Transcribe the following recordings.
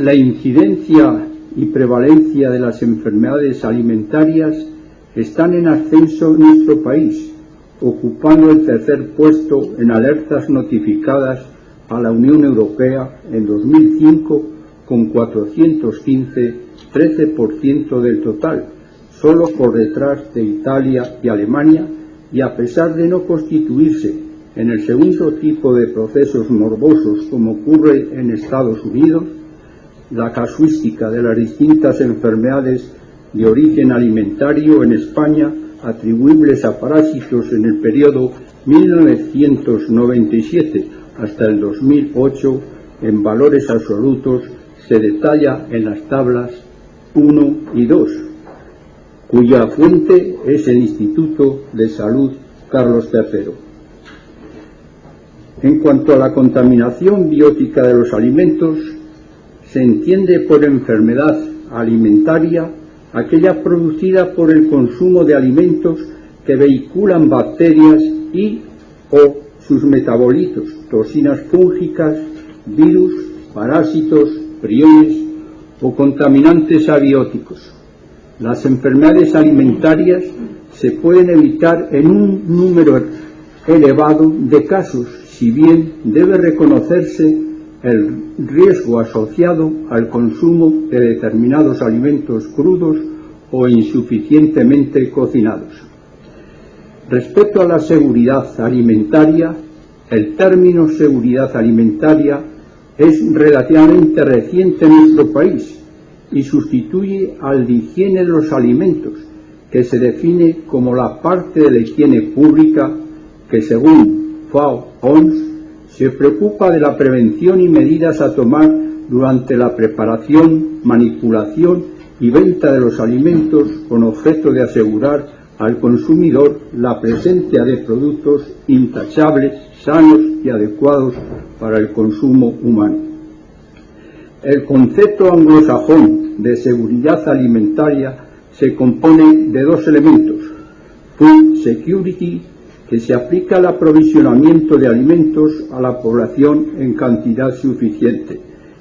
La incidencia y prevalencia de las enfermedades alimentarias están en ascenso en nuestro país, ocupando el tercer puesto en alertas notificadas a la Unión Europea en 2005 con 415, 13% del total, solo por detrás de Italia y Alemania, y a pesar de no constituirse en el segundo tipo de procesos morbosos como ocurre en Estados Unidos, la casuística de las distintas enfermedades de origen alimentario en España atribuibles a parásitos en el periodo 1997 hasta el 2008 en valores absolutos se detalla en las tablas 1 y 2, cuya fuente es el Instituto de Salud Carlos III. En cuanto a la contaminación biótica de los alimentos, se entiende por enfermedad alimentaria aquella producida por el consumo de alimentos que vehiculan bacterias y o sus metabolitos, toxinas fúngicas, virus, parásitos, priones o contaminantes abióticos. Las enfermedades alimentarias se pueden evitar en un número elevado de casos, si bien debe reconocerse el riesgo asociado al consumo de determinados alimentos crudos o insuficientemente cocinados. Respecto a la seguridad alimentaria, el término seguridad alimentaria es relativamente reciente en nuestro país y sustituye al de higiene de los alimentos, que se define como la parte de la higiene pública que, según FAO-OMS, se preocupa de la prevención y medidas a tomar durante la preparación, manipulación y venta de los alimentos con objeto de asegurar al consumidor la presencia de productos intachables, sanos y adecuados para el consumo humano. El concepto anglosajón de seguridad alimentaria se compone de dos elementos: food security, que se aplica al aprovisionamiento de alimentos a la población en cantidad suficiente,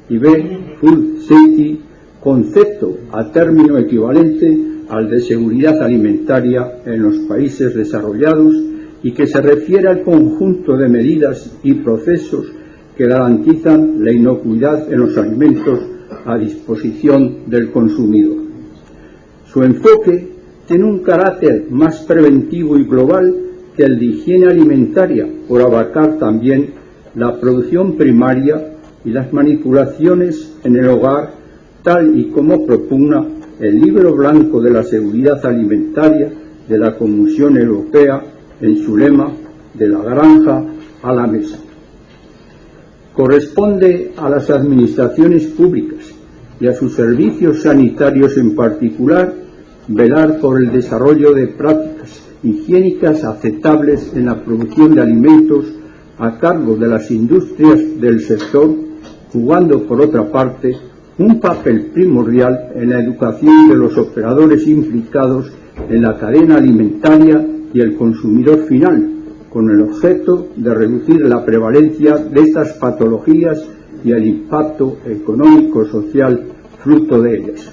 y B, food safety, concepto a término equivalente al de seguridad alimentaria en los países desarrollados y que se refiere al conjunto de medidas y procesos que garantizan la inocuidad en los alimentos a disposición del consumidor. Su enfoque tiene un carácter más preventivo y global que el de higiene alimentaria, por abarcar también la producción primaria y las manipulaciones en el hogar, tal y como propugna el Libro Blanco de la Seguridad Alimentaria de la Comisión Europea en su lema "de la granja a la mesa". Corresponde a las administraciones públicas y a sus servicios sanitarios en particular velar por el desarrollo de prácticas higiénicas aceptables en la producción de alimentos a cargo de las industrias del sector, jugando por otra parte un papel primordial en la educación de los operadores implicados en la cadena alimentaria y el consumidor final, con el objeto de reducir la prevalencia de estas patologías y el impacto económico-social fruto de ellas.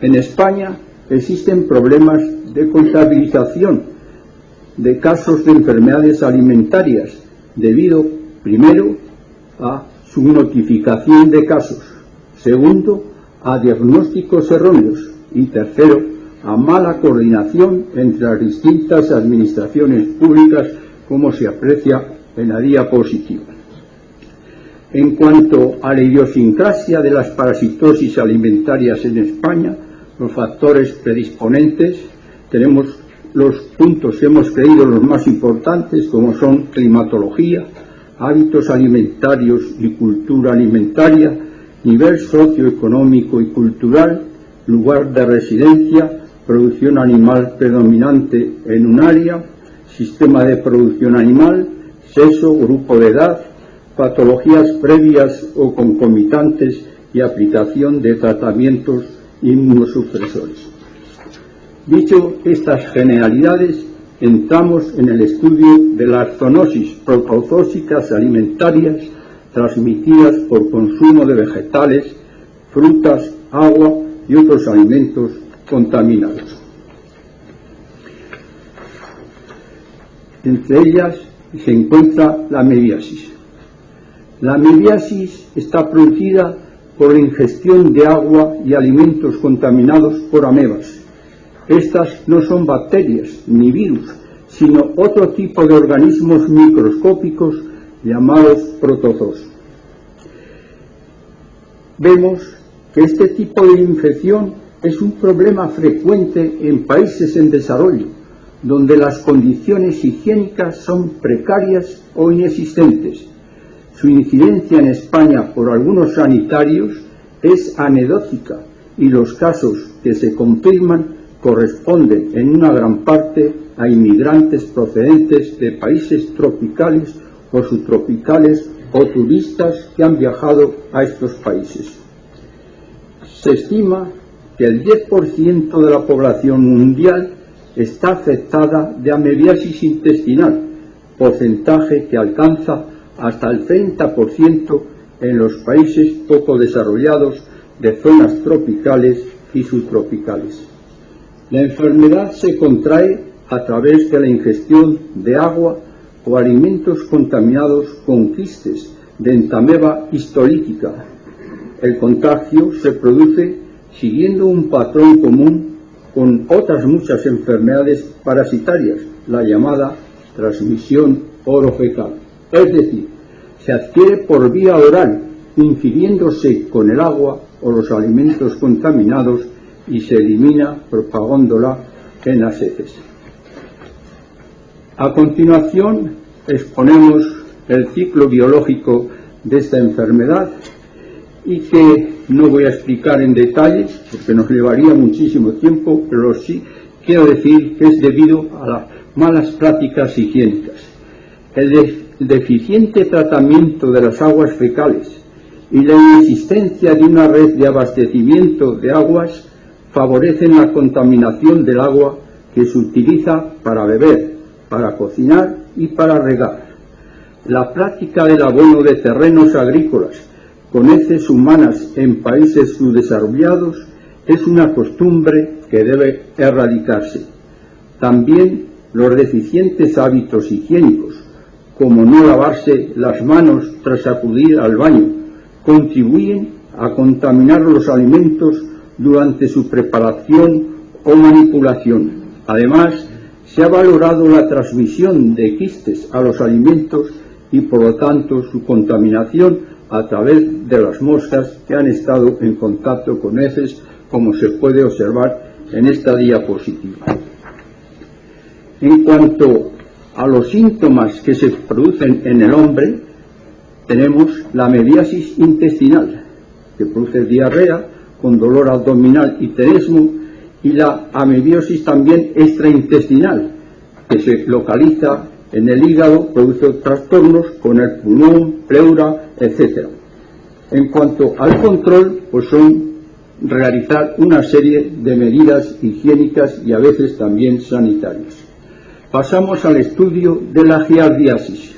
En España existen problemas de contabilización de casos de enfermedades alimentarias debido, primero, a su notificación de casos, segundo, a diagnósticos erróneos y tercero, a mala coordinación entre las distintas administraciones públicas, como se aprecia en la diapositiva. En cuanto a la idiosincrasia de las parasitosis alimentarias en España, los factores predisponentes, tenemos los puntos, hemos creído, los más importantes, como son climatología, hábitos alimentarios y cultura alimentaria, nivel socioeconómico y cultural, lugar de residencia, producción animal predominante en un área, sistema de producción animal, sexo, grupo de edad, patologías previas o concomitantes y aplicación de tratamientos inmunosupresores. Dicho estas generalidades, entramos en el estudio de las zoonosis protozoóticas alimentarias transmitidas por consumo de vegetales, frutas, agua y otros alimentos contaminados. Entre ellas se encuentra la amebiasis. La amebiasis está producida por la ingestión de agua y alimentos contaminados por amebas. Estas no son bacterias ni virus, sino otro tipo de organismos microscópicos llamados protozoos. Vemos que este tipo de infección es un problema frecuente en países en desarrollo, donde las condiciones higiénicas son precarias o inexistentes. Su incidencia en España por algunos sanitarios es anecdótica y los casos que se confirman corresponden en una gran parte a inmigrantes procedentes de países tropicales o subtropicales o turistas que han viajado a estos países. Se estima que el 10% de la población mundial está afectada de amebiasis intestinal, porcentaje que alcanza hasta el 30% en los países poco desarrollados de zonas tropicales y subtropicales. La enfermedad se contrae a través de la ingestión de agua o alimentos contaminados con quistes de entameba histolítica. El contagio se produce siguiendo un patrón común con otras muchas enfermedades parasitarias, la llamada transmisión orofecal. Es decir, se adquiere por vía oral, ingiriéndose con el agua o los alimentos contaminados y se elimina propagándola en las heces. A continuación exponemos el ciclo biológico de esta enfermedad y que no voy a explicar en detalle porque nos llevaría muchísimo tiempo, pero sí quiero decir que es debido a las malas prácticas higiénicas. El deficiente tratamiento de las aguas fecales y la inexistencia de una red de abastecimiento de aguas favorecen la contaminación del agua que se utiliza para beber, para cocinar y para regar. La práctica del abono de terrenos agrícolas con heces humanas en países subdesarrollados es una costumbre que debe erradicarse. También los deficientes hábitos higiénicos, como no lavarse las manos tras acudir al baño, contribuyen a contaminar los alimentos durante su preparación o manipulación. Además, se ha valorado la transmisión de quistes a los alimentos y por lo tanto su contaminación a través de las moscas que han estado en contacto con heces, como se puede observar en esta diapositiva. En cuanto a los síntomas que se producen en el hombre, tenemos la amebiasis intestinal, que produce diarrea con dolor abdominal y tenesmo, y la amebiosis también extraintestinal, que se localiza en el hígado, produce trastornos con el pulmón, pleura, etc. En cuanto al control, pues son realizar una serie de medidas higiénicas y a veces también sanitarias. Pasamos al estudio de la giardiasis.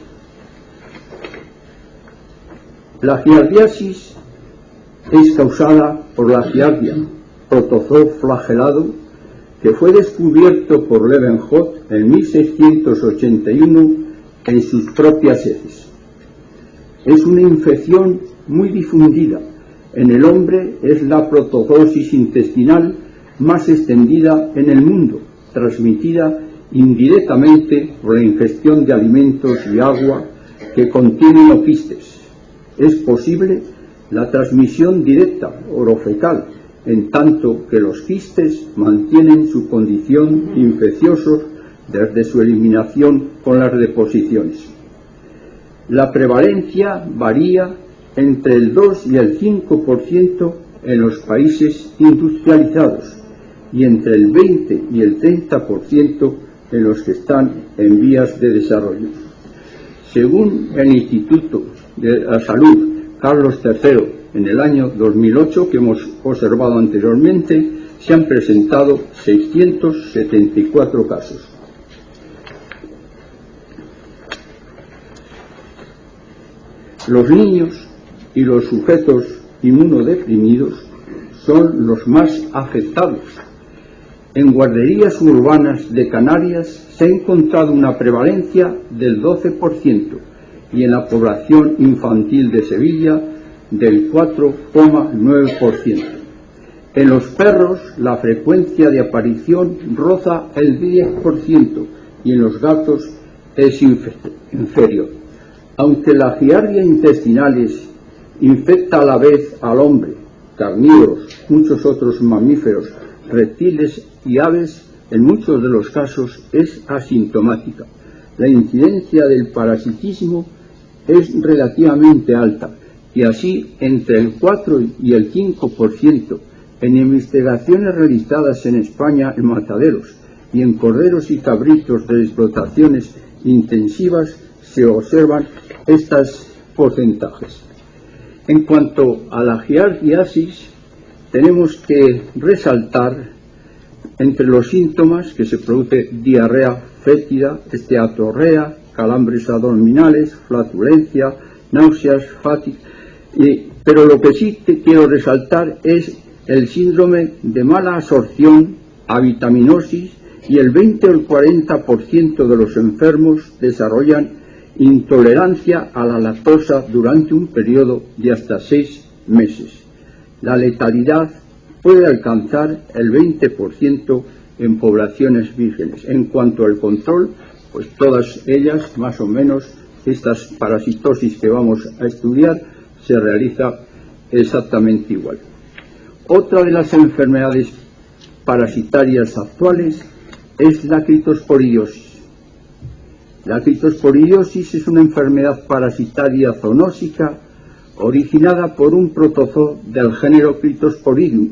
La giardiasis es causada por la giardia, protozoo flagelado, que fue descubierto por Leeuwenhoek en 1681 en sus propias heces. Es una infección muy difundida. En el hombre es la protozoosis intestinal más extendida en el mundo, transmitida indirectamente por la ingestión de alimentos y agua que contienen oquistes. Es posible la transmisión directa orofecal, en tanto que los quistes mantienen su condición infecciosos desde su eliminación con las deposiciones. La prevalencia varía entre el 2 y el 5% en los países industrializados y entre el 20 y el 30% en los que están en vías de desarrollo. Según el Instituto de la Salud Carlos III, en el año 2008, que hemos observado anteriormente, se han presentado 674 casos. Los niños y los sujetos inmunodeprimidos son los más afectados. En guarderías urbanas de Canarias se ha encontrado una prevalencia del 12% y en la población infantil de Sevilla del 4,9%. En los perros la frecuencia de aparición roza el 10% y en los gatos es inferior. Aunque la giardia intestinalis infecta a la vez al hombre, carnívoros, muchos otros mamíferos, reptiles y aves, en muchos de los casos es asintomática. La incidencia del parasitismo es relativamente alta y así entre el 4 y el 5%. En investigaciones realizadas en España en mataderos y en corderos y cabritos de explotaciones intensivas se observan estos porcentajes. En cuanto a la giardiasis, tenemos que resaltar entre los síntomas que se produce diarrea fétida, esteatorrea, calambres abdominales, flatulencia, náuseas, fatiga, pero lo que sí te quiero resaltar es el síndrome de mala absorción, avitaminosis, y el 20 o el 40% de los enfermos desarrollan intolerancia a la lactosa durante un periodo de hasta 6 meses. La letalidad puede alcanzar el 20% en poblaciones vírgenes. En cuanto al control, pues todas ellas, más o menos, estas parasitosis que vamos a estudiar, se realiza exactamente igual. Otra de las enfermedades parasitarias actuales es la critosporidiosis. La critosporidiosis es una enfermedad parasitaria zoonósica originada por un protozoo del género Critosporidium,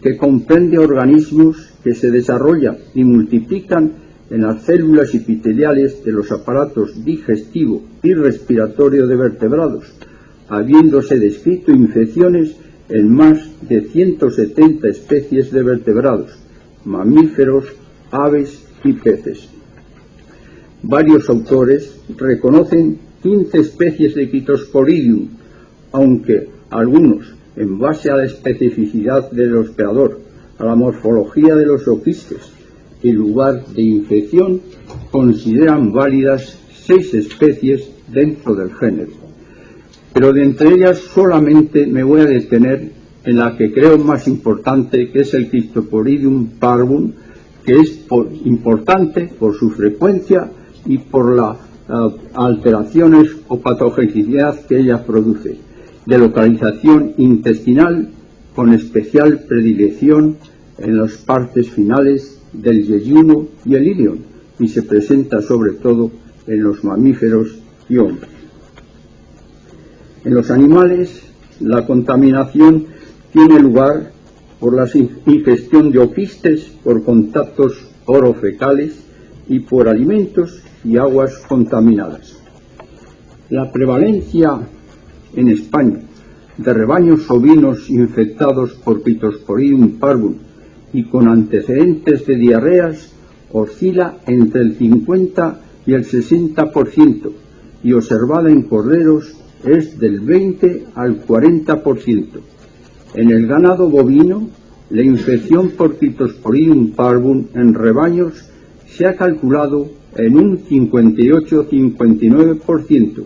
que comprende organismos que se desarrollan y multiplican en las células epiteliales de los aparatos digestivo y respiratorio de vertebrados, habiéndose descrito infecciones en más de 170 especies de vertebrados, mamíferos, aves y peces. Varios autores reconocen 15 especies de Critosporidium, aunque algunos, en base a la especificidad del hospedador, a la morfología de los oquistes y lugar de infección, consideran válidas 6 especies dentro del género. Pero de entre ellas solamente me voy a detener en la que creo más importante, que es el Critosporidium parvum, que es importante por su frecuencia y por las alteraciones o patogenicidad que ella produce, de localización intestinal, con especial predilección en las partes finales del yeyuno y el ilion, y se presenta sobre todo en los mamíferos y hombres. En los animales, la contaminación tiene lugar por la ingestión de oquistes, por contactos orofecales y por alimentos y aguas contaminadas. La prevalencia en España de rebaños ovinos infectados por Critosporidium parvum y con antecedentes de diarreas oscila entre el 50 y el 60%, y observada en corderos es del 20 al 40%. En el ganado bovino, la infección por Critosporidium parvum en rebaños se ha calculado en un 58-59%,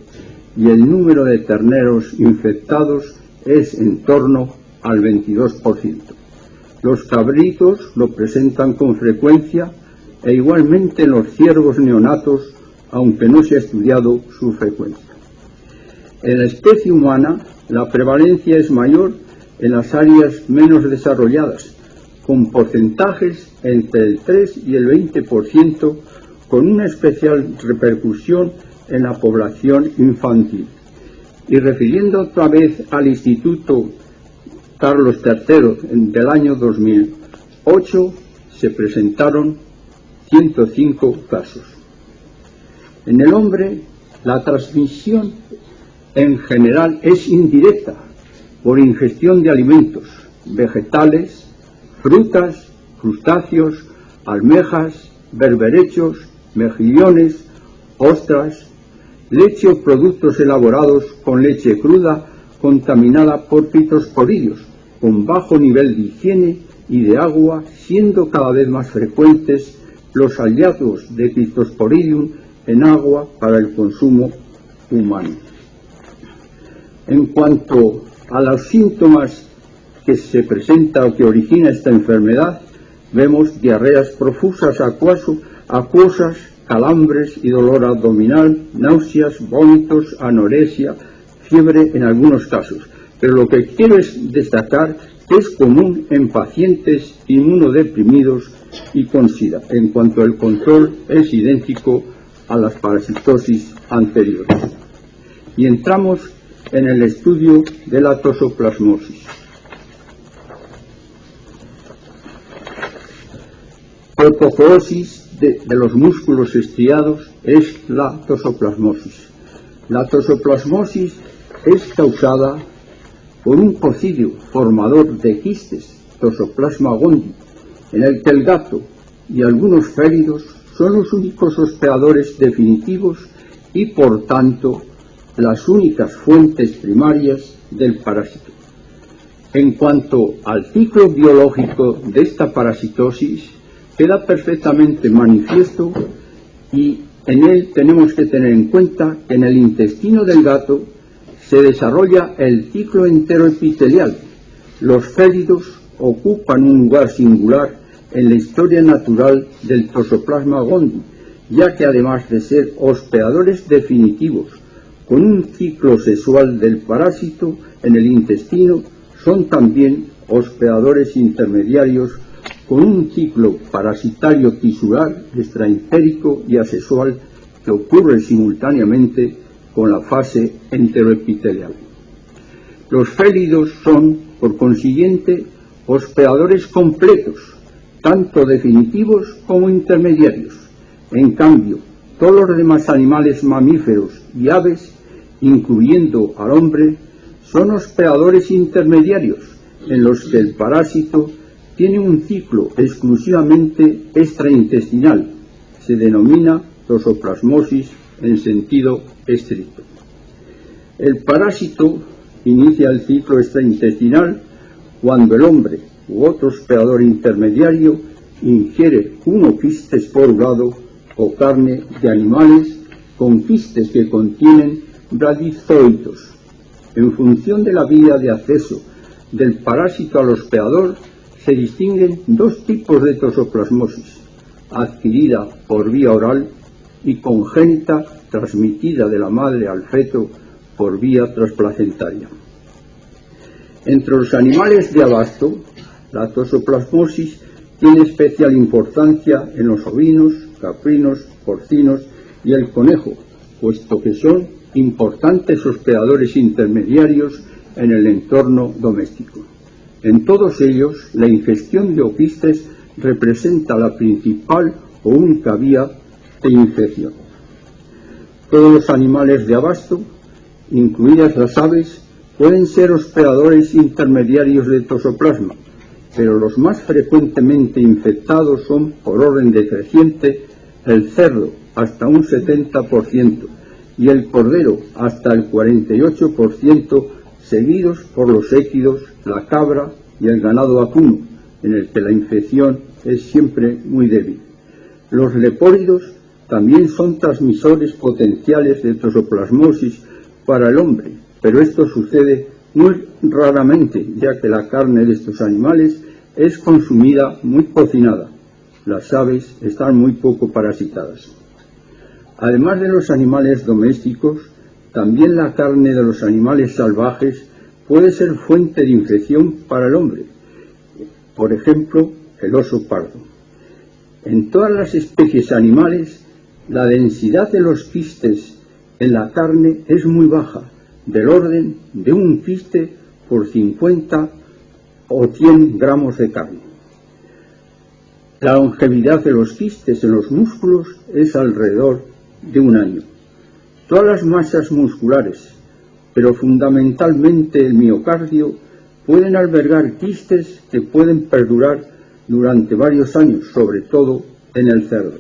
y el número de terneros infectados es en torno al 22%. Los cabritos lo presentan con frecuencia, e igualmente los ciervos neonatos, aunque no se ha estudiado su frecuencia. En la especie humana, la prevalencia es mayor en las áreas menos desarrolladas, con porcentajes entre el 3 y el 20%, con una especial repercusión en la población infantil. Y refiriendo otra vez al Instituto Carlos III del año 2008, se presentaron 105 casos. En el hombre, la transmisión en general es indirecta por ingestión de alimentos vegetales, frutas, crustáceos, almejas, berberechos, mejillones, ostras, leche o productos elaborados con leche cruda contaminada por Critosporidium, con bajo nivel de higiene y de agua, siendo cada vez más frecuentes los hallazgos de Cryptosporidium en agua para el consumo humano. En cuanto a los síntomas que se presenta o que origina esta enfermedad, vemos diarreas profusas acuosas, calambres y dolor abdominal, náuseas, vómitos, anorexia, fiebre en algunos casos. Pero lo que quiero es destacar que es común en pacientes inmunodeprimidos y con SIDA. En cuanto al control, es idéntico a las parasitosis anteriores. Y entramos en el estudio de la toxoplasmosis. Protozoosis de los músculos estriados es la toxoplasmosis. La toxoplasmosis es causada por un cocidio formador de quistes, Toxoplasma gondii, en el que el gato y algunos félidos son los únicos hospedadores definitivos y, por tanto, las únicas fuentes primarias del parásito. En cuanto al ciclo biológico de esta parasitosis, queda perfectamente manifiesto y en él tenemos que tener en cuenta que en el intestino del gato se desarrolla el ciclo enteroepitelial. Los félidos ocupan un lugar singular en la historia natural del Toxoplasma gondii, ya que además de ser hospedadores definitivos con un ciclo sexual del parásito en el intestino, son también hospedadores intermediarios con un ciclo parasitario tisular, extraentérico y asexual que ocurre simultáneamente con la fase enteroepitelial. Los félidos son, por consiguiente, hospedadores completos, tanto definitivos como intermediarios. En cambio, todos los demás animales mamíferos y aves, incluyendo al hombre, son hospedadores intermediarios, en los que el parásito tiene un ciclo exclusivamente extraintestinal. Se denomina toxoplasmosis en sentido estricto. El parásito inicia el ciclo extraintestinal cuando el hombre u otro hospedador intermediario ingiere un quiste esporulado o carne de animales con quistes que contienen bradizoitos. En función de la vía de acceso del parásito al hospedador, se distinguen dos tipos de toxoplasmosis: adquirida por vía oral y congénita, transmitida de la madre al feto por vía transplacentaria. Entre los animales de abasto, la toxoplasmosis tiene especial importancia en los ovinos, caprinos, porcinos y el conejo, puesto que son importantes hospedadores intermediarios en el entorno doméstico. En todos ellos, la ingestión de oquistes representa la principal o única vía de infección. Todos los animales de abasto, incluidas las aves, pueden ser hospedadores intermediarios de toxoplasma, pero los más frecuentemente infectados son, por orden decreciente, el cerdo, hasta un 70%, y el cordero, hasta el 48%, seguidos por los équidos, la cabra y el ganado vacuno, en el que la infección es siempre muy débil. Los lepóridos también son transmisores potenciales de toxoplasmosis para el hombre, pero esto sucede muy raramente, ya que la carne de estos animales es consumida muy cocinada. Las aves están muy poco parasitadas. Además de los animales domésticos, también la carne de los animales salvajes puede ser fuente de infección para el hombre. Por ejemplo, el oso pardo. En todas las especies animales, la densidad de los quistes en la carne es muy baja, del orden de un quiste por 50 o 100 gramos de carne. La longevidad de los quistes en los músculos es alrededor de un año. Todas las masas musculares, pero fundamentalmente el miocardio, pueden albergar quistes que pueden perdurar durante varios años, sobre todo en el cerdo.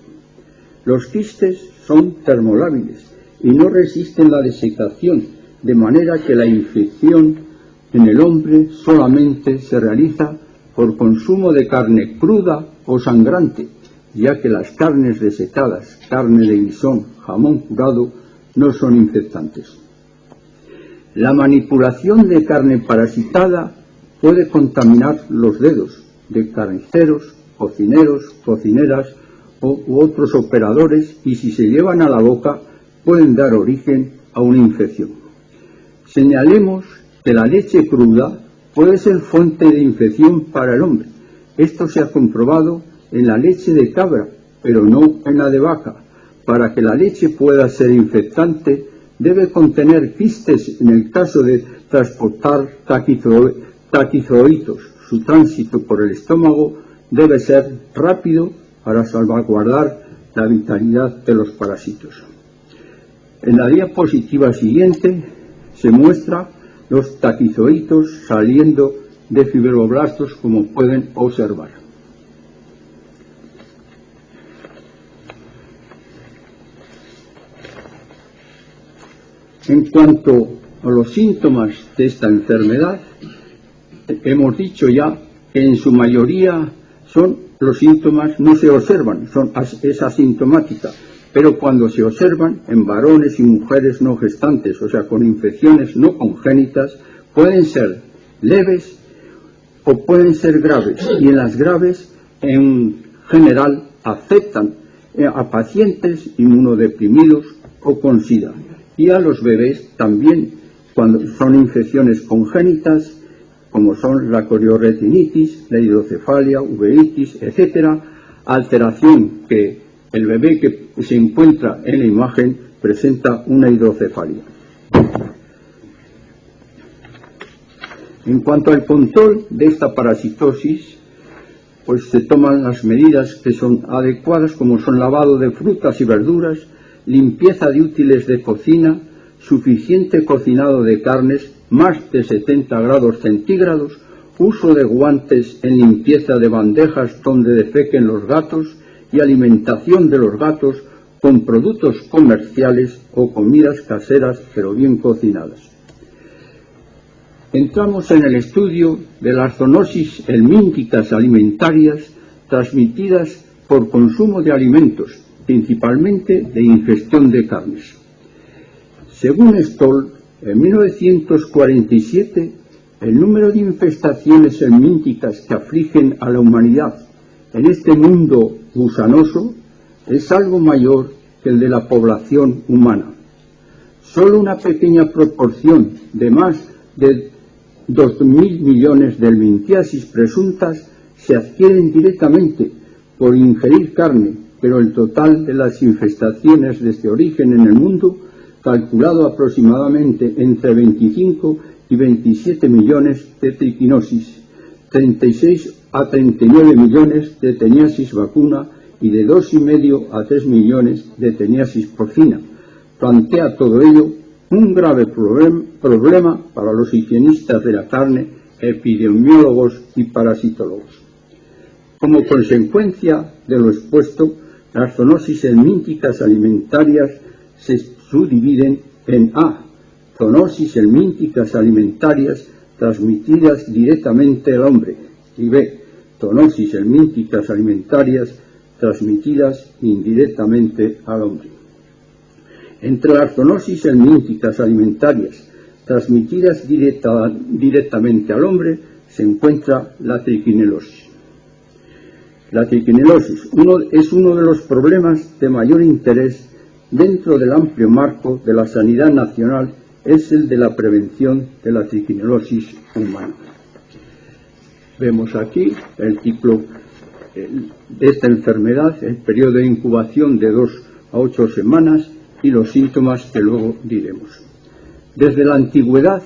Los quistes son termolábiles y no resisten la desecación, de manera que la infección en el hombre solamente se realiza por consumo de carne cruda o sangrante, ya que las carnes desecadas, carne de bisón, jamón curado, no son infectantes. La manipulación de carne parasitada puede contaminar los dedos de carniceros, cocineros, cocineras u otros operadores, y si se llevan a la boca pueden dar origen a una infección. Señalemos que la leche cruda puede ser fuente de infección para el hombre. Esto se ha comprobado en la leche de cabra, pero no en la de vaca. Para que la leche pueda ser infectante, debe contener quistes en el caso de transportar taquizoitos. Su tránsito por el estómago debe ser rápido para salvaguardar la vitalidad de los parásitos. En la diapositiva siguiente se muestra los taquizoitos saliendo de fibroblastos, como pueden observar. En cuanto a los síntomas de esta enfermedad, hemos dicho ya que en su mayoría los síntomas no se observan, es asintomática, pero cuando se observan en varones y mujeres no gestantes, o sea, con infecciones no congénitas, pueden ser leves o pueden ser graves, y en las graves en general afectan a pacientes inmunodeprimidos o con SIDA, y a los bebés también cuando son infecciones congénitas, como son la corioretinitis, la hidrocefalia, uveitis, etcétera, alteración que el bebé que se encuentra en la imagen presenta una hidrocefalia. En cuanto al control de esta parasitosis, pues se toman las medidas que son adecuadas, como son lavado de frutas y verduras, limpieza de útiles de cocina, suficiente cocinado de carnes, más de 70 grados centígrados, uso de guantes en limpieza de bandejas donde defequen los gatos y alimentación de los gatos con productos comerciales o comidas caseras pero bien cocinadas. Entramos en el estudio de las zoonosis helmínticas alimentarias transmitidas por consumo de alimentos, principalmente de ingestión de carnes. Según Stoll, en 1947, el número de infestaciones helmínticas que afligen a la humanidad en este mundo gusanoso es algo mayor que el de la población humana. Solo una pequeña proporción de más de 2.000 millones de helmintiasis presuntas se adquieren directamente por ingerir carne, pero el total de las infestaciones de este origen en el mundo, calculado aproximadamente entre 25 y 27 millones de triquinosis, 36 a 39 millones de teniasis vacuna y de 2,5 a 3 millones de teniasis porcina. Plantea todo ello un grave problema para los higienistas de la carne, epidemiólogos y parasitólogos. Como consecuencia de lo expuesto, las zoonosis helmínticas alimentarias se subdividen en A. Zoonosis helmínticas alimentarias transmitidas directamente al hombre, y B. Zoonosis helmínticas alimentarias transmitidas indirectamente al hombre. Entre las zoonosis helmínticas alimentarias transmitidas directamente al hombre se encuentra la triquinelosis. La triquinelosis es uno de los problemas de mayor interés dentro del amplio marco de la sanidad nacional, es el de la prevención de la triquinelosis humana. Vemos aquí el ciclo de esta enfermedad, el periodo de incubación de 2 a 8 semanas y los síntomas que luego diremos. Desde la antigüedad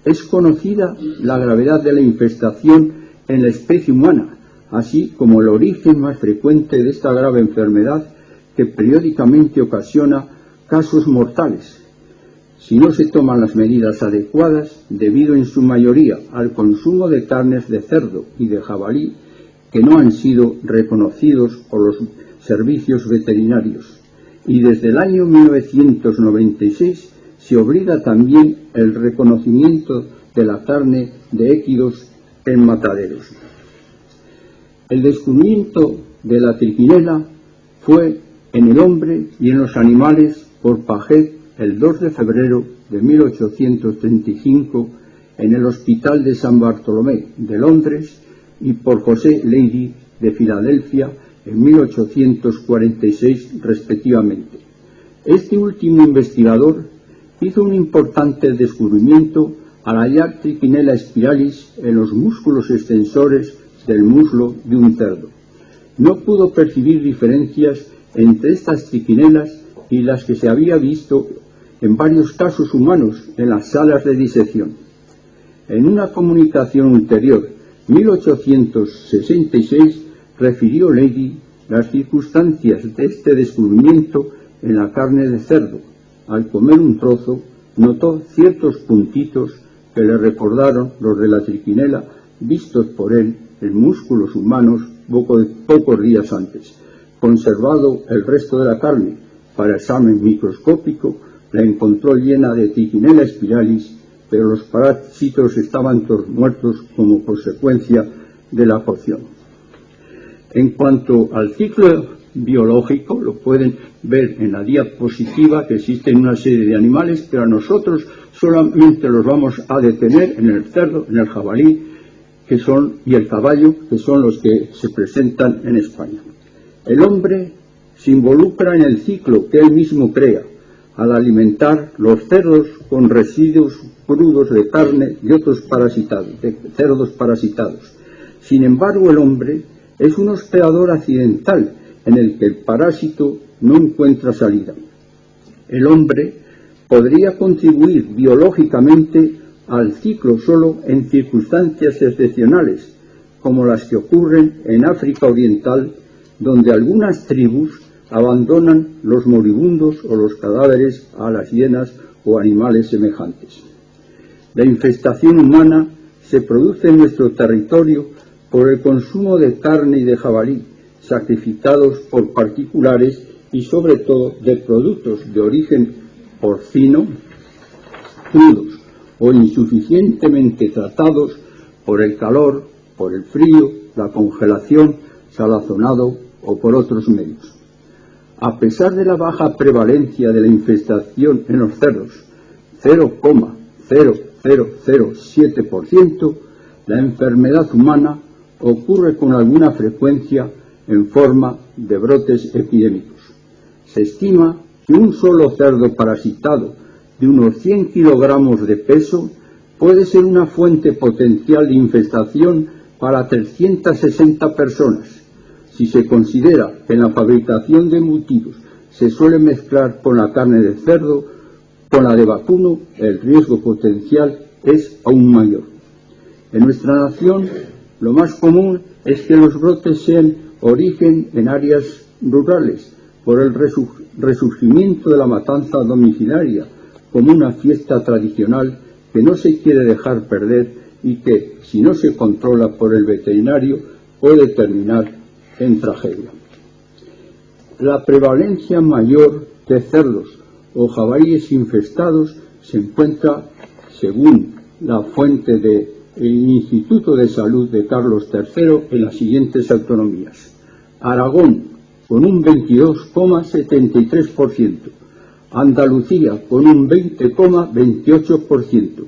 es conocida la gravedad de la infestación en la especie humana, así como el origen más frecuente de esta grave enfermedad que periódicamente ocasiona casos mortales, si no se toman las medidas adecuadas, debido en su mayoría al consumo de carnes de cerdo y de jabalí que no han sido reconocidos por los servicios veterinarios. Y desde el año 1996 se obliga también el reconocimiento de la carne de équidos en mataderos. El descubrimiento de la trichinela fue en el hombre y en los animales por Paget el 2 de febrero de 1835 en el Hospital de San Bartolomé de Londres y por José Leidy de Filadelfia en 1846 respectivamente. Este último investigador hizo un importante descubrimiento al hallar trichinella spiralis en los músculos extensores del muslo de un cerdo. No pudo percibir diferencias entre estas trichinelas y las que se había visto en varios casos humanos en las salas de disección. En una comunicación ulterior, 1866, refirió Leidy las circunstancias de este descubrimiento en la carne de cerdo. Al comer un trozo, notó ciertos puntitos que le recordaron los de la trichinela vistos por él en músculos humanos pocos días antes. Conservado el resto de la carne para examen microscópico, la encontró llena de trichinella spiralis, pero los parásitos estaban todos muertos como consecuencia de la cocción. En cuanto al ciclo biológico, lo pueden ver en la diapositiva, que existen una serie de animales, pero a nosotros solamente los vamos a detener en el cerdo, en el jabalí y el caballo, que son los que se presentan en España. El hombre se involucra en el ciclo que él mismo crea, al alimentar los cerdos con residuos crudos de carne de otros parasitados, de cerdos parasitados. Sin embargo, el hombre es un hospedador accidental en el que el parásito no encuentra salida. El hombre podría contribuir biológicamente al ciclo solo en circunstancias excepcionales, como las que ocurren en África Oriental, donde algunas tribus abandonan los moribundos o los cadáveres a las hienas o animales semejantes. La infestación humana se produce en nuestro territorio por el consumo de carne y de jabalí, sacrificados por particulares y sobre todo de productos de origen porcino, crudos o insuficientemente tratados por el calor, por el frío, la congelación, salazonado o por otros medios. A pesar de la baja prevalencia de la infestación en los cerdos, 0,0007%, la enfermedad humana ocurre con alguna frecuencia en forma de brotes epidémicos. Se estima que un solo cerdo parasitado de unos 100 kilogramos de peso puede ser una fuente potencial de infestación para 360 personas. Si se considera que en la fabricación de embutidos se suele mezclar con la carne de cerdo, con la de vacuno, el riesgo potencial es aún mayor. En nuestra nación, lo más común es que los brotes sean origen en áreas rurales, por el resurgimiento de la matanza domiciliaria, como una fiesta tradicional que no se quiere dejar perder y que, si no se controla por el veterinario, puede terminar en tragedia. La prevalencia mayor de cerdos o jabalíes infestados se encuentra, según la fuente del Instituto de Salud de Carlos III, en las siguientes autonomías: Aragón con un 22,73%, Andalucía con un 20,28%,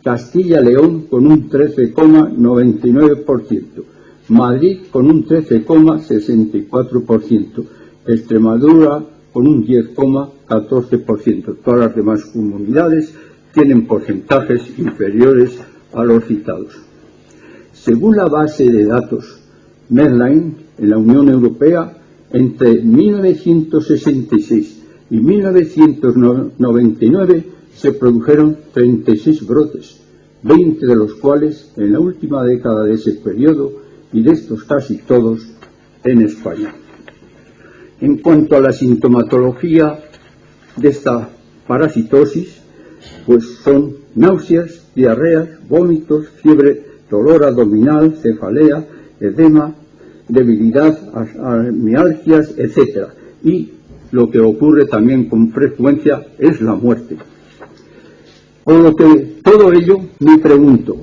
Castilla-León con un 13,99%, Madrid con un 13,64%, Extremadura con un 10,14%. Todas las demás comunidades tienen porcentajes inferiores a los citados. Según la base de datos Medline, en la Unión Europea, entre 1966 y 1999 se produjeron 36 brotes, 20 de los cuales en la última década de ese periodo, y de estos casi todos en España. En cuanto a la sintomatología de esta parasitosis, pues son náuseas, diarreas, vómitos, fiebre, dolor abdominal, cefalea, edema, debilidad, mialgias, etc. Y lo que ocurre también con frecuencia es la muerte. Por lo que todo ello me pregunto,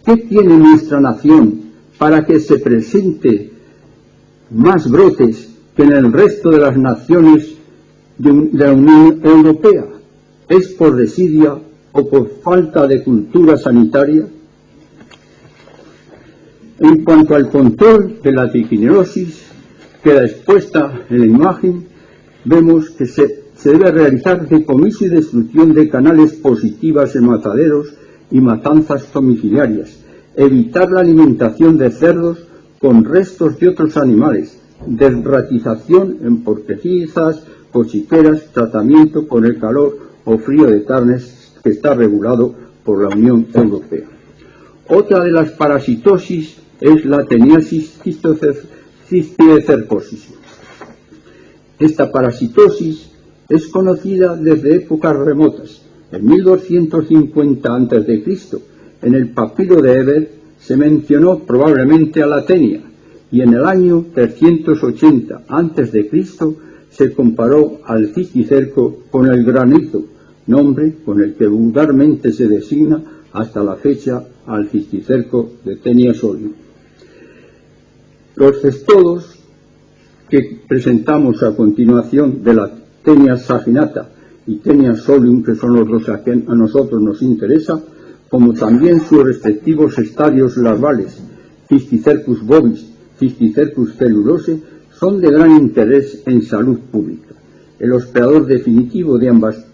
¿qué tiene nuestra nación para que se presente más brotes que en el resto de las naciones de la Unión Europea? ¿Es por desidia o por falta de cultura sanitaria? En cuanto al control de la triquiñuelosis, queda expuesta en la imagen, vemos que se debe realizar decomiso y destrucción de canales positivas en mataderos y matanzas domiciliarias, evitar la alimentación de cerdos con restos de otros animales, desratización en porquerizas, cochiqueras, tratamiento con el calor o frío de carnes que está regulado por la Unión Europea. Otra de las parasitosis es la teniasis cisticercosis. Esta parasitosis es conocida desde épocas remotas. En 1250 a.C., en el papiro de Eber, se mencionó probablemente a la tenia, y en el año 380 a.C. se comparó al cisticerco con el granizo, nombre con el que vulgarmente se designa hasta la fecha al cisticerco de Tenia solium. Los cestodos que presentamos a continuación de la Tenia saginata y Tenia solium, que son los dos que a nosotros nos interesa, como también sus respectivos estadios larvales, Cysticercus bovis, Cysticercus cellulose, son de gran interés en salud pública. El hospedador definitivo de ambas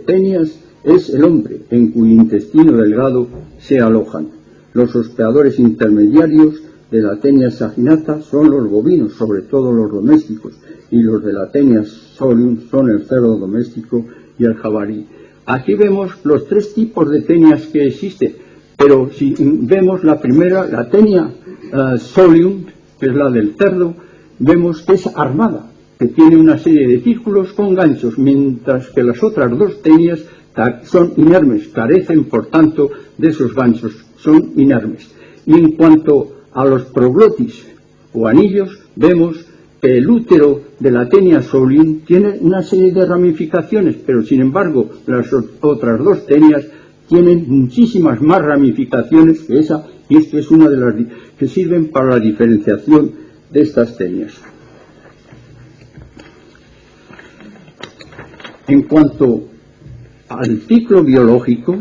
tenias es el hombre, en cuyo intestino delgado se alojan. Los hospedadores intermediarios de la Tenia saginata son los bovinos, sobre todo los domésticos, y los de la Tenia solium son el cerdo doméstico y el jabalí. Aquí vemos los tres tipos de tenias que existen, pero si vemos la primera, la Tenia solium, que es la del cerdo, vemos que es armada, que tiene una serie de círculos con ganchos, mientras que las otras dos tenias son inermes, carecen por tanto de esos ganchos, son inermes. Y en cuanto a los proglotis o anillos, vemos que el útero de la Tenia solium tiene una serie de ramificaciones, pero sin embargo las otras dos tenias tienen muchísimas más ramificaciones que esa, y esto es una de las que sirven para la diferenciación de estas tenias. En cuanto al ciclo biológico,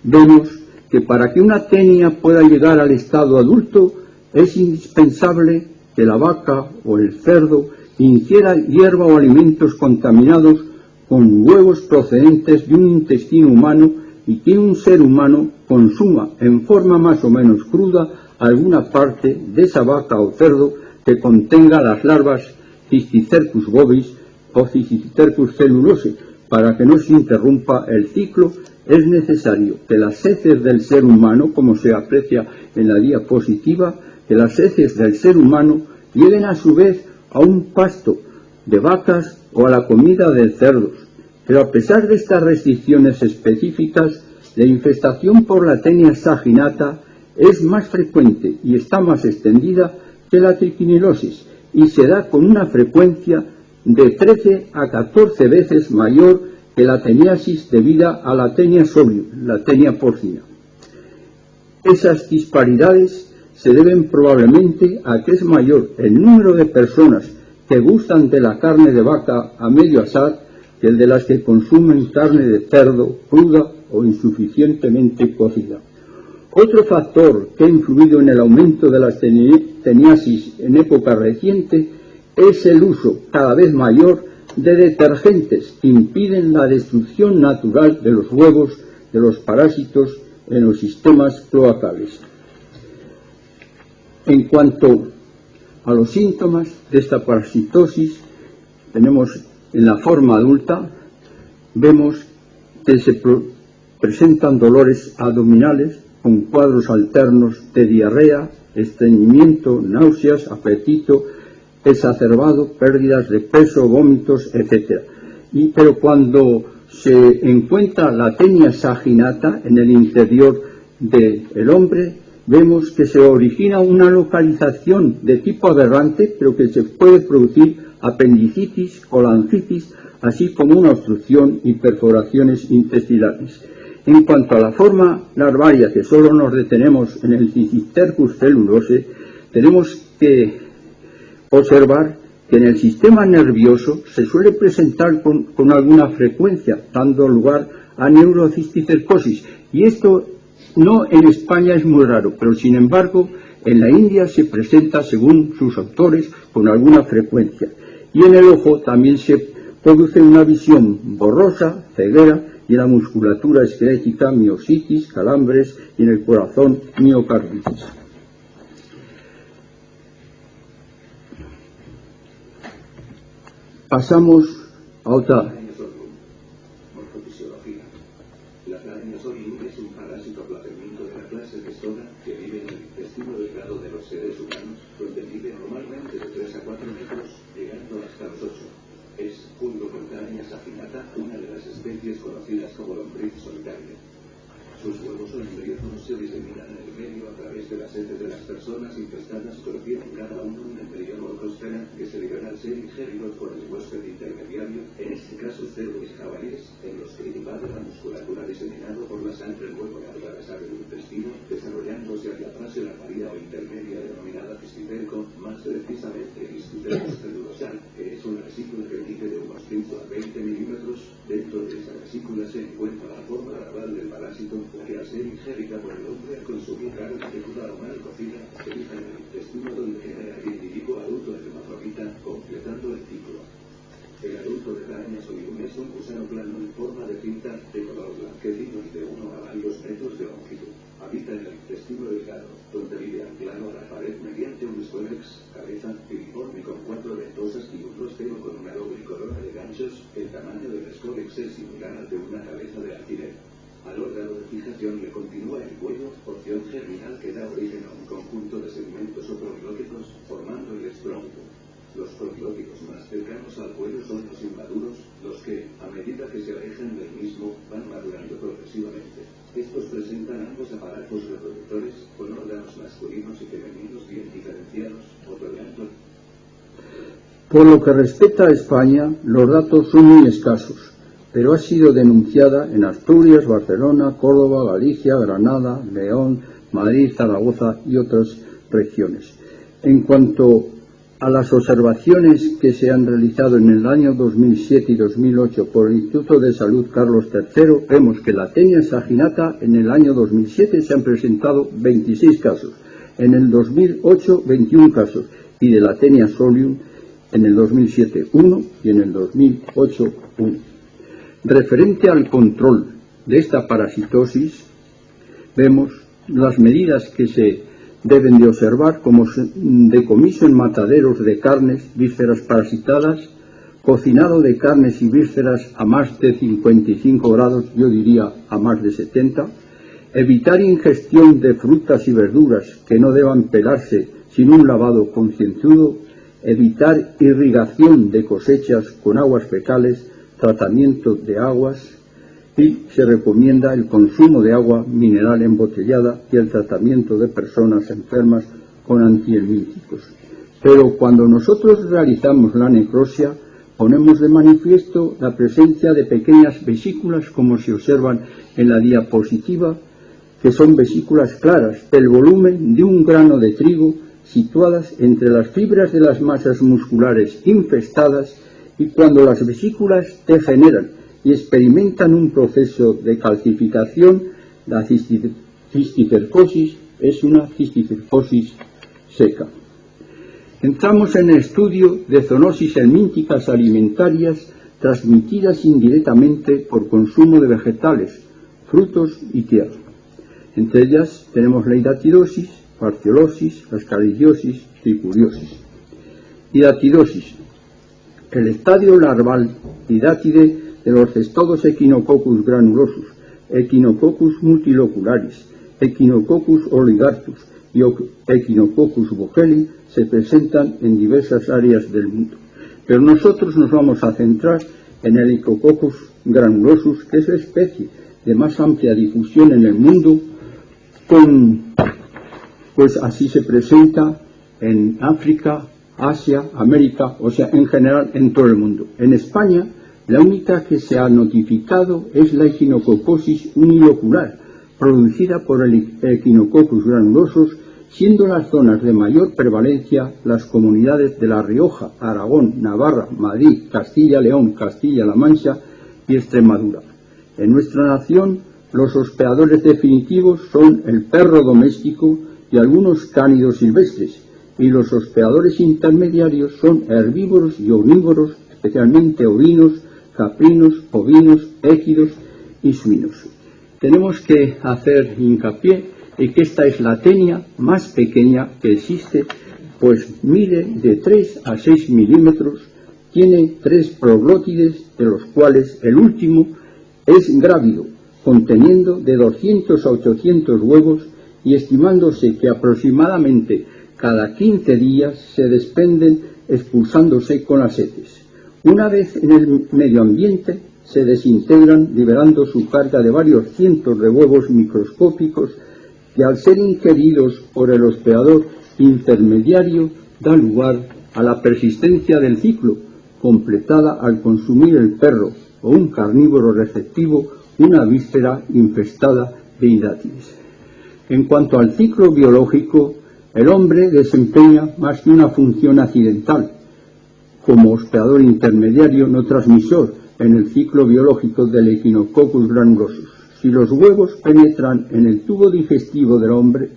vemos que para que una tenia pueda llegar al estado adulto es indispensable que la vaca o el cerdo ingiera hierba o alimentos contaminados con huevos procedentes de un intestino humano y que un ser humano consuma en forma más o menos cruda alguna parte de esa vaca o cerdo que contenga las larvas Cysticercus bovis o Cysticercus cellulose. Para que no se interrumpa el ciclo, es necesario que las heces del ser humano, como se aprecia en la diapositiva, que las heces del ser humano lleguen a su vez a un pasto de vacas o a la comida de cerdos. Pero a pesar de estas restricciones específicas, la infestación por la Tenia saginata es más frecuente y está más extendida que la triquiñuelosis, y se da con una frecuencia de 13 a 14 veces mayor que la teniasis debida a la Tenia solium, la Tenia porcina. Esas disparidades se deben probablemente a que es mayor el número de personas que gustan de la carne de vaca a medio asar que el de las que consumen carne de cerdo cruda o insuficientemente cocida. Otro factor que ha influido en el aumento de las teniasis en época reciente es el uso cada vez mayor de detergentes que impiden la destrucción natural de los huevos de los parásitos en los sistemas cloacales. En cuanto a los síntomas de esta parasitosis, tenemos en la forma adulta, vemos que se presentan dolores abdominales con cuadros alternos de diarrea, estreñimiento, náuseas, apetito exacerbado, pérdidas de peso, vómitos, etc. Pero cuando se encuentra la Tenia saginata en el interior del hombre, vemos que se origina una localización de tipo aberrante, pero que se puede producir apendicitis, colangitis, así como una obstrucción y perforaciones intestinales. En cuanto a la forma larvaria, que solo nos detenemos en el Cisticercus celulose, tenemos que observar que en el sistema nervioso se suele presentar con alguna frecuencia, dando lugar a neurocisticercosis, y esto no en España es muy raro, pero sin embargo en la India se presenta, según sus autores, con alguna frecuencia. Y en el ojo también se produce una visión borrosa, ceguera, y en la musculatura esquelética miositis, calambres, y en el corazón miocarditis. Pasamos a otra. Morfofisiología. La Planiosorium es un parásito placenmiento de la clase Testoda que vive en el intestino delgado de los seres humanos, donde vive normalmente de 3 a 4 metros, llegando hasta los 8. Es, junto con Crania saginata, una de las especies conocidas como lombriz solitaria. Sus huevos o embriones se diseminan en el medio a través de las heces de las personas infestadas, pero tienen cada uno un embrión o cósfera que se liberan al ser ingeridos por el huésped intermediario, en este caso cerdos y jabalíes, en los que invade la musculatura diseminado por la sangre. Luego de atravesar el intestino, desarrollándose hacia atrás en la pared o intermedia denominada cisticerco, más precisamente el cisticercus celulosal, que es una vesícula que mide de unos 15 a 20 milímetros. Dentro de esa vesícula se encuentra la forma larval del parásito, la que al ser ingerida por el hombre al consumir carne cruda o mal cocida, se fija en el intestino donde genera el individuo adulto hermafrodita, completando el ciclo. El adulto de Planiosorium es un gusano plano en forma de cinta, de color blanquecino y de 1 a varios metros de longitud. Habita en el intestino delgado, donde vive anclado a la pared mediante un escólex, cabeza piriforme con 4 ventosas y un rostero con una doble corona de ganchos. El tamaño del escólex es similar al de una cabeza de alfiler. Al órgano de fijación le continúa el cuello, porción germinal que da origen a un conjunto de segmentos o probióticos, formando el estrómito. Los probióticos más cercanos al cuello son los inmaduros, los que, a medida que se alejan del mismo, van madurando progresivamente. Estos presentan ambos aparatos reproductores, con órganos masculinos y femeninos bien diferenciados, otorgando. Por lo que respecta a España, los datos son muy escasos, pero ha sido denunciada en Asturias, Barcelona, Córdoba, Galicia, Granada, León, Madrid, Zaragoza y otras regiones. En cuanto a las observaciones que se han realizado en el año 2007 y 2008 por el Instituto de Salud Carlos III, vemos que la Taenia saginata en el año 2007 se han presentado 26 casos, en el 2008 21 casos, y de la Taenia solium en el 2007 1 y en el 2008 1. Referente al control de esta parasitosis, vemos las medidas que se deben de observar, como decomiso en mataderos de carnes, vísceras parasitadas, cocinado de carnes y vísceras a más de 55 grados, yo diría a más de 70, evitar ingestión de frutas y verduras que no deban pelarse sin un lavado concienzudo, evitar irrigación de cosechas con aguas fecales, tratamiento de aguas, y se recomienda el consumo de agua mineral embotellada y el tratamiento de personas enfermas con antihelmínticos. Pero cuando nosotros realizamos la necropsia, ponemos de manifiesto la presencia de pequeñas vesículas, como se observan en la diapositiva, que son vesículas claras del volumen de un grano de trigo, situadas entre las fibras de las masas musculares infestadas, y cuando las vesículas degeneran y experimentan un proceso de calcificación, la cisticercosis es una cisticercosis seca. Entramos en el estudio de zoonosis helmínticas alimentarias transmitidas indirectamente por consumo de vegetales, frutos y tierra. Entre ellas tenemos la hidatidosis, parciolosis, ascaridiosis, tricuriosis. Hidatidosis. El estadio larval hidátide de los cestodos Echinococcus granulosus, Echinococcus multilocularis, Echinococcus oligartus y Echinococcus boheli se presentan en diversas áreas del mundo. Pero nosotros nos vamos a centrar en el Echinococcus granulosus, que es la especie de más amplia difusión en el mundo, pues así se presenta en África, Asia, América, o sea, en general en todo el mundo. En España, la única que se ha notificado es la echinococosis unilocular, producida por el Echinococcus granulosus, siendo las zonas de mayor prevalencia las comunidades de La Rioja, Aragón, Navarra, Madrid, Castilla-León, Castilla-La Mancha y Extremadura. En nuestra nación, los hospedadores definitivos son el perro doméstico y algunos cánidos silvestres, y los hospedadores intermediarios son herbívoros y omnívoros, especialmente ovinos, caprinos, ovinos, équidos y suinos. Tenemos que hacer hincapié en que esta es la tenia más pequeña que existe, pues mide de 3 a 6 milímetros, tiene 3 proglótides, de los cuales el último es grávido, conteniendo de 200 a 800 huevos, y estimándose que aproximadamente cada 15 días se desprenden expulsándose con las heces. Una vez en el medio ambiente se desintegran liberando su carga de varios cientos de huevos microscópicos que al ser ingeridos por el hospedador intermediario da lugar a la persistencia del ciclo, completada al consumir el perro o un carnívoro receptivo una víscera infestada de hidátides. En cuanto al ciclo biológico, el hombre desempeña más que una función accidental como hospedador intermediario no transmisor en el ciclo biológico del Echinococcus granulosus. Si los huevos penetran en el tubo digestivo del hombre,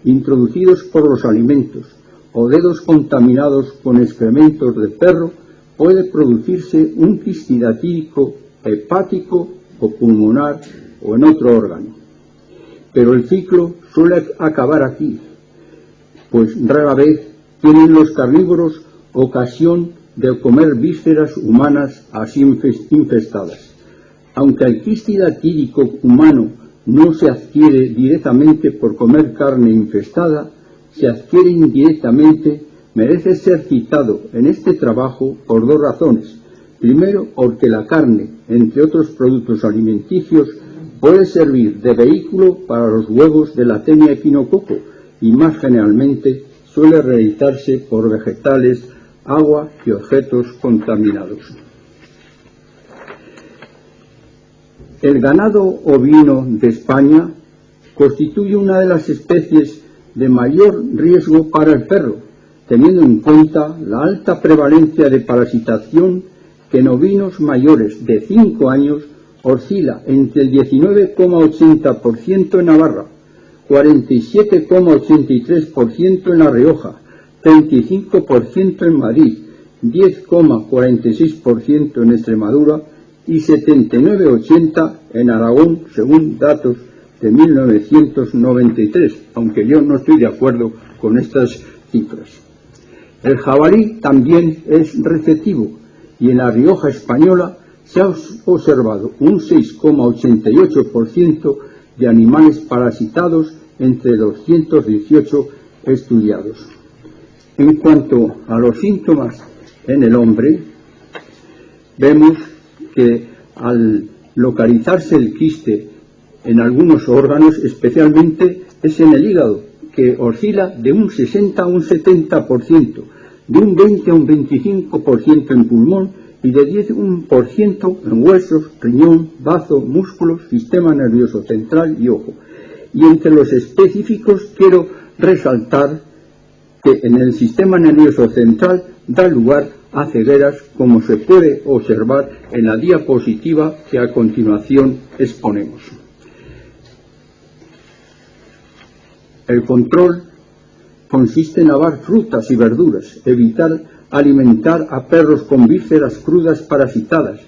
introducidos por los alimentos, o dedos contaminados con excrementos de perro, puede producirse un quistidatídico hepático o pulmonar o en otro órgano. Pero el ciclo suele acabar aquí, pues rara vez tienen los carnívoros ocasión de comer vísceras humanas así infestadas. Aunque el quistidatídico humano no se adquiere directamente por comer carne infestada, se adquiere indirectamente, merece ser citado en este trabajo por 2 razones. Primero, porque la carne, entre otros productos alimenticios, puede servir de vehículo para los huevos de la tenia echinococo y más generalmente suele realizarse por vegetales, agua y objetos contaminados. El ganado ovino de España constituye una de las especies de mayor riesgo para el perro, teniendo en cuenta la alta prevalencia de parasitación que en ovinos mayores de 5 años oscila entre el 19,80% en Navarra, 47,83% en La Rioja, 35% en Madrid, 10,46% en Extremadura y 79,80% en Aragón, según datos de 1993, aunque yo no estoy de acuerdo con estas cifras. El jabalí también es receptivo y en La Rioja española se ha observado un 6,88% de animales parasitados entre 218 estudiados. En cuanto a los síntomas en el hombre, vemos que al localizarse el quiste en algunos órganos, especialmente es en el hígado, que oscila de un 60 a un 70%, de un 20 a un 25% en pulmón y de 10% en huesos, riñón, bazo, músculos, sistema nervioso central y ojo. Y entre los específicos quiero resaltar que en el sistema nervioso central da lugar a cegueras, como se puede observar en la diapositiva que a continuación exponemos. El control consiste en lavar frutas y verduras, evitar alimentar a perros con vísceras crudas parasitadas,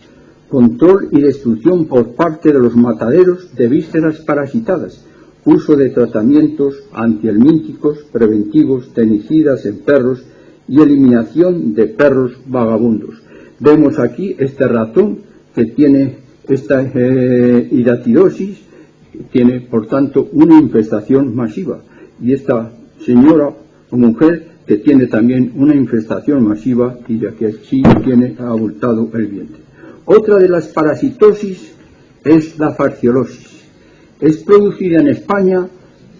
control y destrucción por parte de los mataderos de vísceras parasitadas, uso de tratamientos antihelmínticos, preventivos, tenicidas en perros y eliminación de perros vagabundos. Vemos aquí este ratón que tiene esta hidatidosis, tiene por tanto una infestación masiva, y esta señora o mujer que tiene también una infestación masiva y de que sí tiene abultado el vientre. Otra de las parasitosis es la fasciolosis. Es producida en España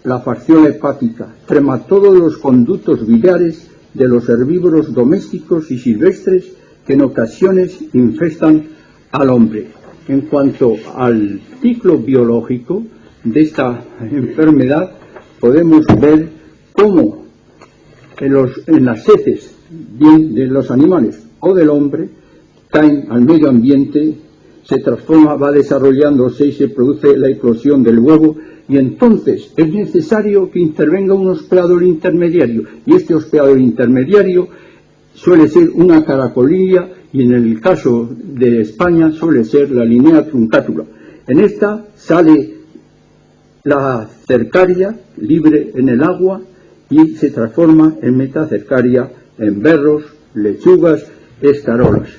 la fasciola hepática, trematodo de los conductos biliares de los herbívoros domésticos y silvestres que en ocasiones infestan al hombre. En cuanto al ciclo biológico de esta enfermedad, podemos ver cómo en las heces, bien de los animales o del hombre, caen al medio ambiente, se transforma, va desarrollándose y se produce la eclosión del huevo, y entonces es necesario que intervenga un hospedador intermediario, y este hospedador intermediario suele ser una caracolilla, y en el caso de España suele ser la Linea truncatula. En esta sale la cercaria libre en el agua y se transforma en metacercaria, en berros, lechugas, escarolas.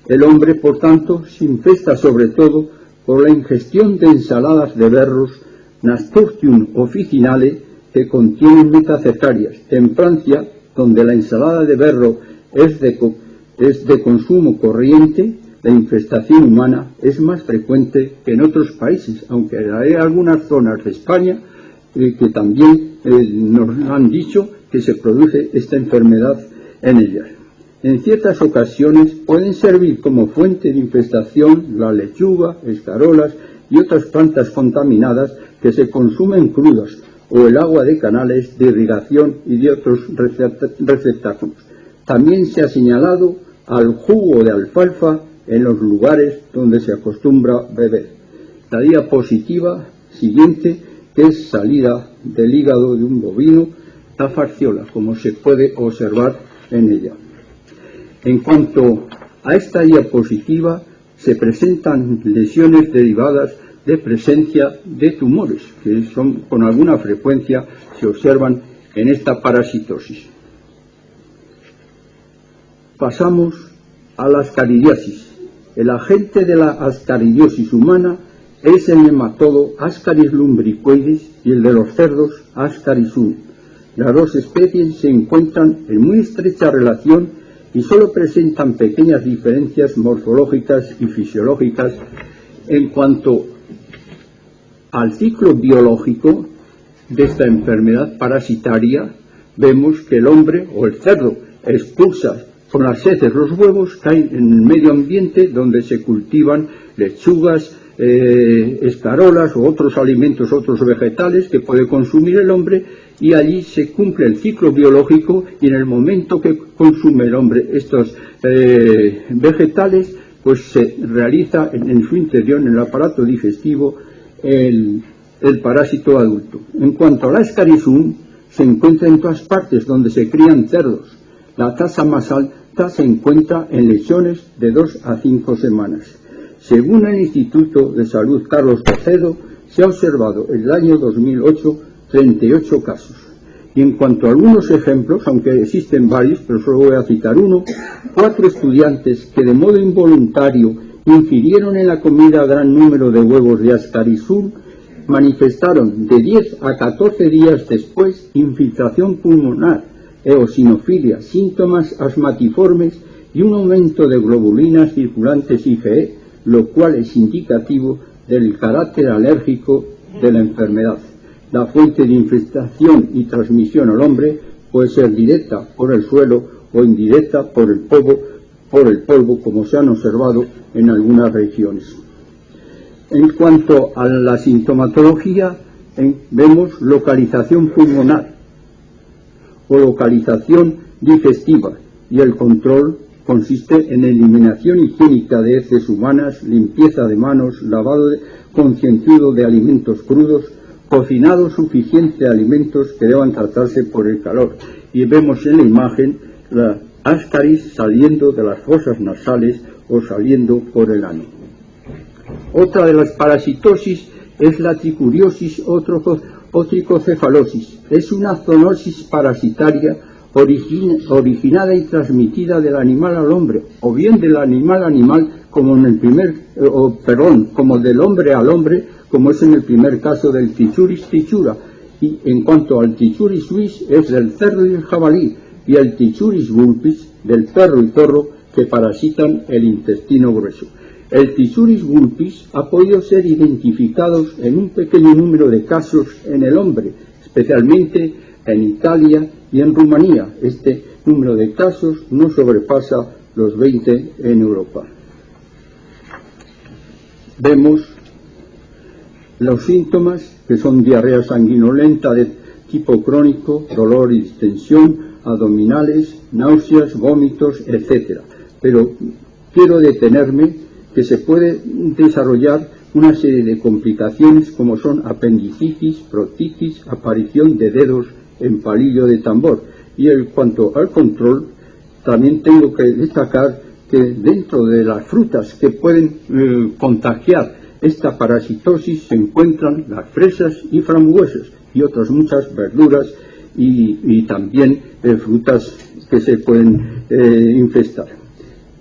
El hombre, por tanto, se infesta sobre todo por la ingestión de ensaladas de berros, Nasturtium officinale, que contienen metacercarias. En Francia, donde la ensalada de berro es de consumo corriente, la infestación humana es más frecuente que en otros países, aunque hay algunas zonas de España que también nos han dicho que se produce esta enfermedad en ellas. En ciertas ocasiones pueden servir como fuente de infestación la lechuga, escarolas y otras plantas contaminadas que se consumen crudas, o el agua de canales de irrigación y de otros receptáculos. También se ha señalado al jugo de alfalfa en los lugares donde se acostumbra beber. La diapositiva siguiente, que es salida del hígado de un bovino, la fasciola, como se puede observar en ella. En cuanto a esta diapositiva, se presentan lesiones derivadas de presencia de tumores, que son con alguna frecuencia se observan en esta parasitosis. Pasamos a la ascaridiosis. El agente de la ascaridiosis humana es el nematodo Ascaris lumbricoides y el de los cerdos Ascaris sum. Las dos especies se encuentran en muy estrecha relación y solo presentan pequeñas diferencias morfológicas y fisiológicas. En cuanto al ciclo biológico de esta enfermedad parasitaria, vemos que el hombre o el cerdo expulsa con las heces los huevos, caen en el medio ambiente donde se cultivan lechugas, escarolas o otros alimentos, otros vegetales que puede consumir el hombre, y allí se cumple el ciclo biológico, y en el momento que consume el hombre estos vegetales, pues se realiza en su interior, en el aparato digestivo, el parásito adulto. En cuanto a la Ascaris sum, se encuentra en todas partes donde se crían cerdos. La tasa más alta se encuentra en lechones de 2 a 5 semanas. Según el Instituto de Salud Carlos III, se ha observado en el año 2008 38 casos. Y en cuanto a algunos ejemplos, aunque existen varios, pero solo voy a citar uno, 4 estudiantes que de modo involuntario ingirieron en la comida gran número de huevos de Ascaris sum manifestaron de 10 a 14 días después infiltración pulmonar, eosinofilia, síntomas asmatiformes y un aumento de globulinas circulantes IgE, lo cual es indicativo del carácter alérgico de la enfermedad. La fuente de infestación y transmisión al hombre puede ser directa por el suelo o indirecta por el polvo, como se han observado en algunas regiones. En cuanto a la sintomatología, vemos localización pulmonar o localización digestiva, y el control consiste en eliminación higiénica de heces humanas, limpieza de manos, lavado concienzudo de alimentos crudos, cocinado suficiente de alimentos que deban tratarse por el calor. Y vemos en la imagen la Ascaris saliendo de las fosas nasales o saliendo por el ano. Otra de las parasitosis es la tricuriosis o tricocefalosis. Es una zoonosis parasitaria originada y transmitida del animal al hombre, o bien del animal a animal, como como del hombre al hombre, como es en el primer caso del Trichuris trichura. Y en cuanto al Trichuris suis, es del cerdo y el jabalí, y el Trichuris vulpis del perro y zorro, que parasitan el intestino grueso. El Trichuris vulpis ha podido ser identificado en un pequeño número de casos en el hombre, especialmente en Italia y en Rumanía. Este número de casos no sobrepasa los 20 en Europa. Vemos los síntomas, que son diarrea sanguinolenta de tipo crónico, dolor y distensión, abdominales, náuseas, vómitos, etc. Pero quiero detenerme que se puede desarrollar una serie de complicaciones como son apendicitis, proctitis, aparición de dedos en palillo de tambor. Y en cuanto al control, también tengo que destacar que dentro de las frutas que pueden contagiar esta parasitosis se encuentran las fresas y frambuesas y otras muchas verduras y también frutas que se pueden infestar.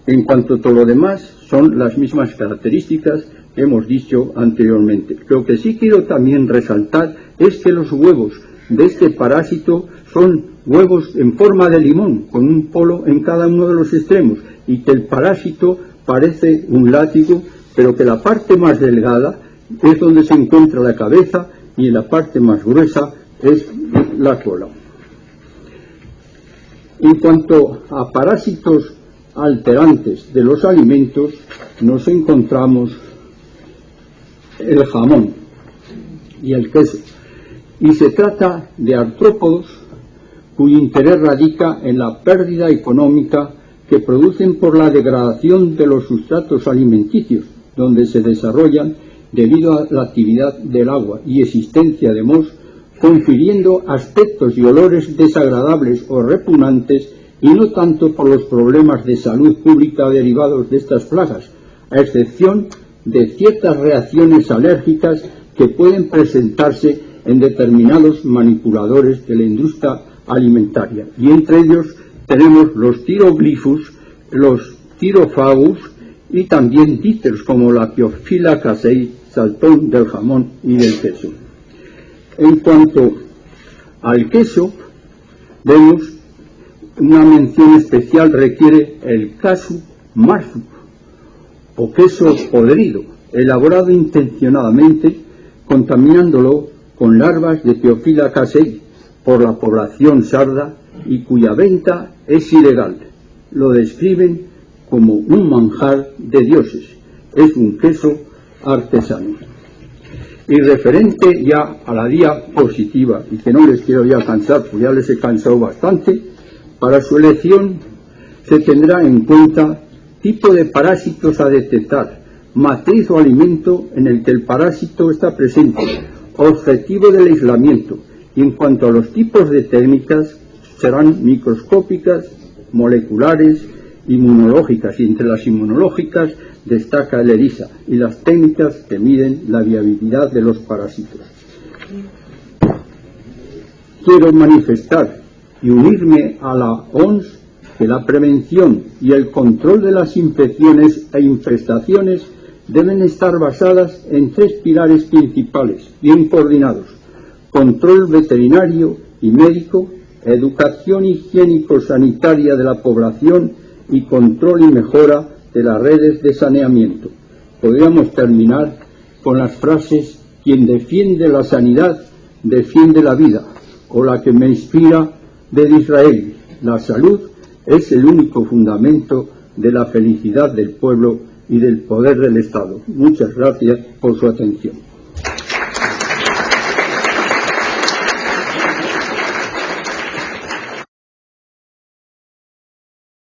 En cuanto a todo lo demás, son las mismas características que hemos dicho anteriormente. Lo que sí quiero también resaltar es que los huevos de este parásito son huevos en forma de limón, con un polo en cada uno de los extremos, y que el parásito parece un látigo, pero que la parte más delgada es donde se encuentra la cabeza y la parte más gruesa es la cola. En cuanto a parásitos alterantes de los alimentos, nos encontramos el jamón y el queso, y se trata de artrópodos cuyo interés radica en la pérdida económica que producen por la degradación de los sustratos alimenticios, donde se desarrollan debido a la actividad del agua y existencia de mohos, confiriendo aspectos y olores desagradables o repugnantes, y no tanto por los problemas de salud pública derivados de estas plagas, a excepción de ciertas reacciones alérgicas que pueden presentarse en determinados manipuladores de la industria alimentaria. Y entre ellos tenemos los tiroglifos, los tirofagus y también dípteros como la Piophila casei, saltón del jamón y del queso. En cuanto al queso, vemos una mención especial requiere el casu marzu, o queso podrido, elaborado intencionadamente, contaminándolo con larvas de Piophila casei por la población sarda y cuya venta es ilegal. Lo describen como un manjar de dioses. Es un queso artesano. Y referente ya a la diapositiva, y que no les quiero ya cansar, pues ya les he cansado bastante, para su elección se tendrá en cuenta tipo de parásitos a detectar, matriz o alimento en el que el parásito está presente, objetivo del aislamiento, y en cuanto a los tipos de técnicas serán microscópicas, moleculares, inmunológicas, y entre las inmunológicas destaca el ELISA y las técnicas que miden la viabilidad de los parásitos. Quiero manifestar y unirme a la OMS que la prevención y el control de las infecciones e infestaciones deben estar basadas en tres pilares principales, bien coordinados: control veterinario y médico, educación higiénico-sanitaria de la población y control y mejora de las redes de saneamiento. Podríamos terminar con las frases: quien defiende la sanidad, defiende la vida, o la que me inspira de Israel: la salud es el único fundamento de la felicidad del pueblo y del poder del Estado. Muchas gracias por su atención.